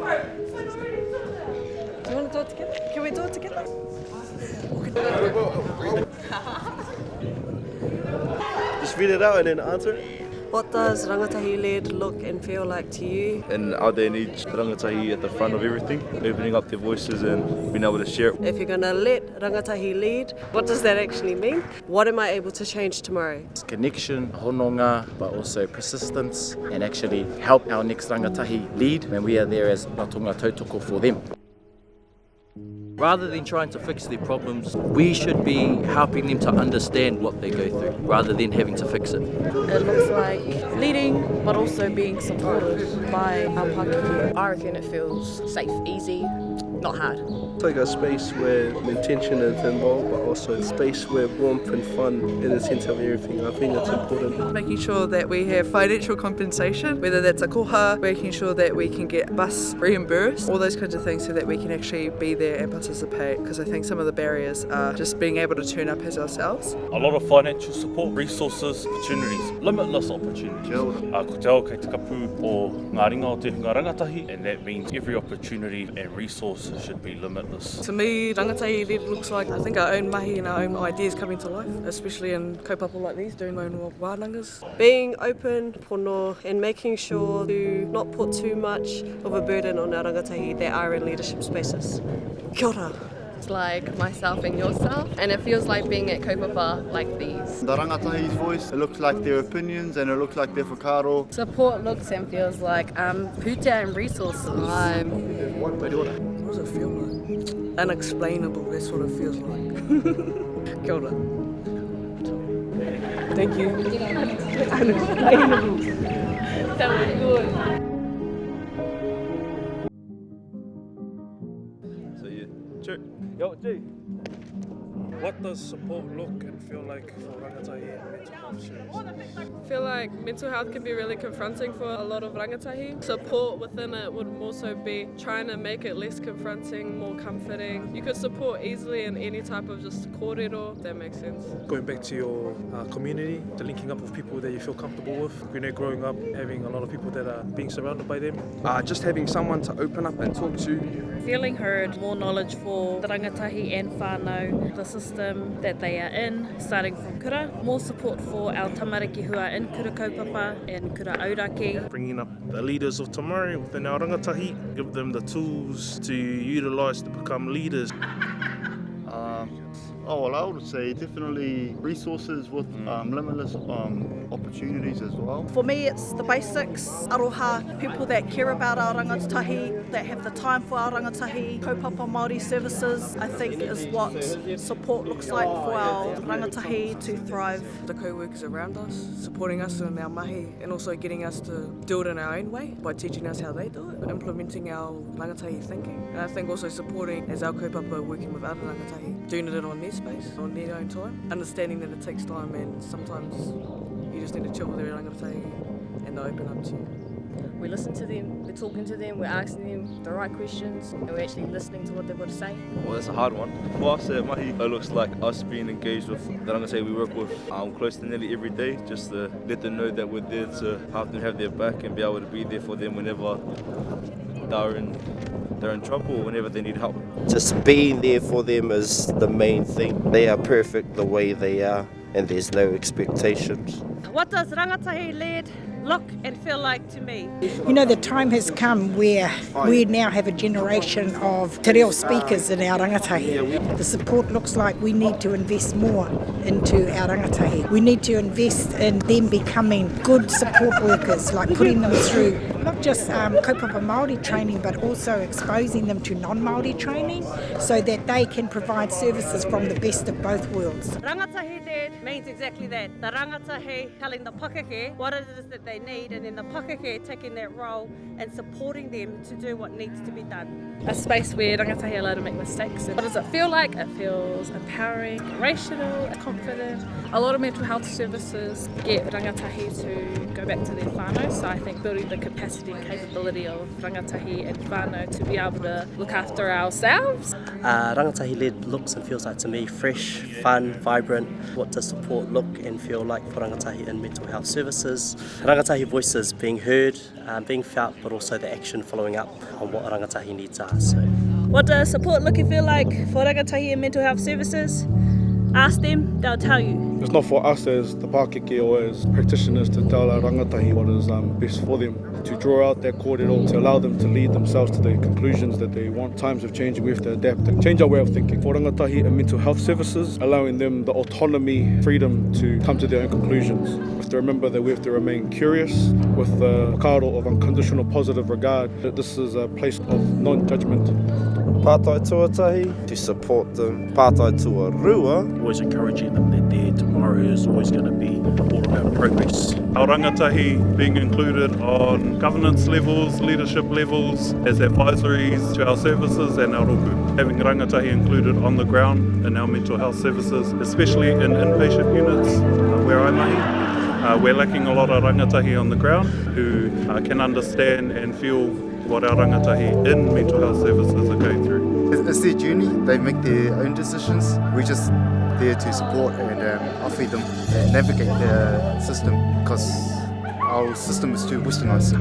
Do you want to do it together? Can we do it together? Just read it out and then answer. What does rangatahi lead look and feel like to you? In our day and age, rangatahi at the front of everything, opening up their voices and being able to share it. If you're going to let rangatahi lead, what does that actually mean? What am I able to change tomorrow? It's connection, hononga, but also persistence, and actually help our next rangatahi lead when we are there as Ratonga Tautoko for them. Rather than trying to fix their problems, we should be helping them to understand what they go through, rather than having to fix it. It looks like leading, but also being supported by our Pākehā. I reckon it feels safe, easy, not hard. It's like a space where intention is involved, but also a space where warmth and fun in the sense of everything. I think that's important. Making sure that we have financial compensation, whether that's a koha, making sure that we can get bus reimbursed, all those kinds of things so that we can actually be there and participate, because I think some of the barriers are just being able to turn up as ourselves. A lot of financial support, resources, opportunities, limitless opportunities. Ko te ao kei te kapu o ngā ringa o te hunga rangatahi, and that means every opportunity and resource should be limitless. To me, rangatahi lead looks like, I think, our own mahi and our own ideas coming to life, especially in kaupapa like these, doing my own wārangas. Being open, pono, and making sure to not put too much of a burden on our rangatahi that are in leadership spaces. Kia ora. It's like myself and yourself, and it feels like being at kaupapa like these. The rangatahi's voice, it looks like their opinions and it looks like their whakaaro. Support looks and feels like puta and resources. What does it feel like? Unexplainable, that's what it feels like. Kia ora. Thank you. Unexplainable. That was good. So yeah, sure. Yo, Jay. What does support look and feel like for rangatahi and mental health services? I feel like mental health can be really confronting for a lot of rangatahi. Support within it would also be trying to make it less confronting, more comforting. You could support easily in any type of just kōrero, if that makes sense. Going back to your community, the linking up with people that you feel comfortable with. You know, growing up, having a lot of people that are being surrounded by them. Just having someone to open up and talk to. Feeling heard, more knowledge for the rangatahi and whānau, the system that they are in, starting from kura. More support for our tamariki who are in kura kaupapa and kura auraki. Bringing up the leaders of tomorrow within our rangatahi, give them the tools to utilise to become leaders. Well, I would say definitely resources with limitless opportunities as well. For me, it's the basics, aroha, people that care about our rangatahi, that have the time for our rangatahi, kaupapa Māori services, I think is what support looks like for our rangatahi to thrive. The co-workers around us, supporting us in our mahi, and also getting us to do it in our own way by teaching us how they do it, implementing our rangatahi thinking. And I think also supporting as our kaupapa working with other rangatahi, doing it on their space, on their own time, understanding that it takes time and sometimes you just need to chill with their rangatahi and they'll open up to you. We listen to them, we're talking to them, we're asking them the right questions, and we're actually listening to what they've got to say. Well, that's a hard one. For us at Mahi, it looks like us being engaged with the rangatahi we work with close to nearly every day, just to let them know that we're there to help them have their back and be able to be there for them whenever they're in trouble or whenever they need help. Just being there for them is the main thing. They are perfect the way they are and there's no expectations. What does rangatahi lead look and feel like to me? You know, the time has come where we now have a generation of te reo speakers in our rangatahi. The support looks like we need to invest more into our rangatahi. We need to invest in them becoming good support workers, like putting them through not just kaupapa Māori training, but also exposing them to non-Māori training so that they can provide services from the best of both worlds. Rangatahi lead means exactly that. The rangatahi telling the Pākehā what it is that they need, and then the Pākehā taking that role and supporting them to do what needs to be done. A space where rangatahi are allowed to make mistakes. What does it feel like? It feels empowering, rational, confident. A lot of mental health services get rangatahi to go back to their whānau, so I think building the capacity capacity and capability of rangatahi and whānau to be able to look after ourselves. Rangatahi-led looks and feels like to me fresh, fun, vibrant. What does support look and feel like for rangatahi in mental health services? Rangatahi voices being heard, being felt, but also the action following up on what rangatahi needs are. So, what does support look and feel like for rangatahi and mental health services? Ask them, they'll tell you. It's not for us as the Pākeke or as practitioners to tell our rangatahi what is best for them, to draw out that kōrero, to allow them to lead themselves to the conclusions that they want. Times have changed, we have to adapt and change our way of thinking. For rangatahi and mental health services, allowing them the autonomy, freedom to come to their own conclusions. We have to remember that we have to remain curious with the whakaaro of unconditional positive regard, that this is a place of non-judgment. Pātai tuatahi, to support them. Pātai tuarua, always encouraging them that their tomorrow is always going to be all about progress. Our rangatahi being included on governance levels, leadership levels, as advisories to our services and our roku. Having rangatahi included on the ground in our mental health services, especially in inpatient units where I mahi. We're lacking a lot of rangatahi on the ground who can understand and feel what our rangatahi in mental health services are going through. It's their journey, they make their own decisions. We're just there to support and offer them and navigate the system because our system is too westernized.